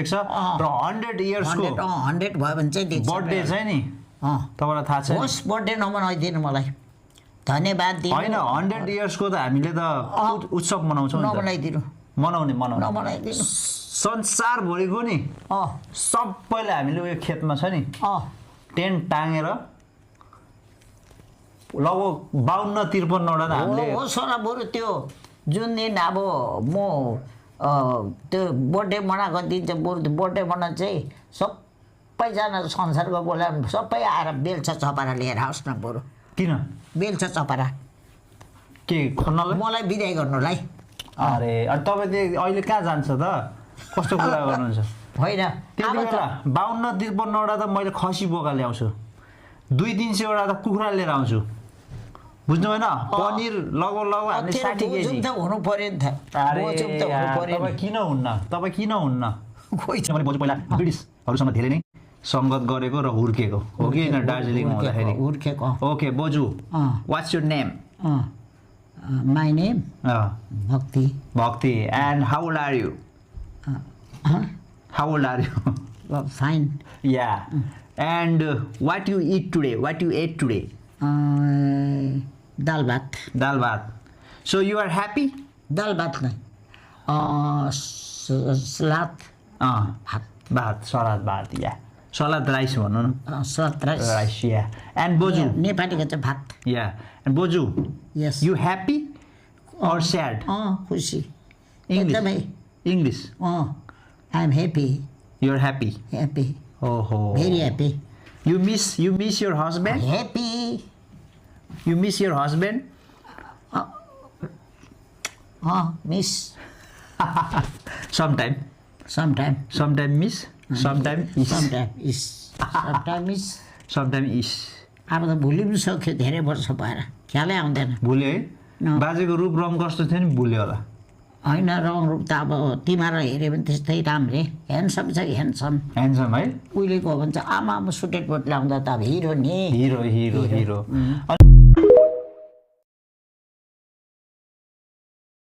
छ र 100 इयर्स को 100 भयो भने चाहिँ देख्छ बर्थडे चाहिँ नि तपाईलाई थाहा छ होस् बर्थडे नमनाइदिनु मलाई धन्यवाद दिनु हैन 100 इयर्स को त हामीले त उत्सव मनाउँछौँ नमनाइदिनु मनाउने नमनाइदिनु संसार भरिको नि सबैले हामीले उयो खेतमा छ नि टेन्ट टाँगेर लगभग 52-53 वटा त हामीले हो सर बरु त्यो जुन दिन अब म त्यो बर्थडे मनाएको दिन चाहिँ बरु बर्थडे मनाउन चाहिँ सबैजना संसारको बोलाएर सबै आएर बेल्चा चपारा लिएर आओस् न बरु किन बेल्चा चपारा के खन्नलाई मलाई बिदाई गर्नुलाई अरे अनि तपाईँ त अहिले कहाँ जान्छ त कस्तो कुरा गर्नुहुन्छ होइन त्यति बेला 52-53 वटा त मैले खसी बोका ल्याउँछु 200-300 वटा त कुखुरा लिएर आउँछु बुझ्नु भएन पनिर लगभग हामीले 60 केजी त हुनु पर्यो नि त तपाईँ किन हुन्न खोइ मैले बोजू पहिला ब्रिटिसहरूसँग धेरै नै सङ्गत गरेको र हुर्केको हो कि होइन दार्जिलिङमा हुँदाखेरि हुर्केको ओके बोजू what's your name my name Bhakti and how old are you fine yeah and what you ate today dal bhat so you are happy दाल भात नै सलाद भात सलाद भात या सलाद राइस भनौँ न सलाद राइस या एन्ड बोजू नेपालीको चाहिँ भात या एन्ड बोजू yes you happy or sad खुसी एकदमै English I am happy you're happy oh very happy you miss your husband happy you miss your husband miss sometime miss sometime is अब त भुलि पनि सक्यो धेरै वर्ष भएर ख्यालै आउँदैन भुले है बाजेको रूप रङ कस्तो थियो नि भुल्यो होला होइन रङ रूप त अब तिमीहरू हेऱ्यो भने त्यस्तै राम्रै ह्यान्डसम छ ह्यान्डसम है उहिलेको हो भने चाहिँ आमा सुटेड बोट लाउँदा त अब हिरो नि हिरो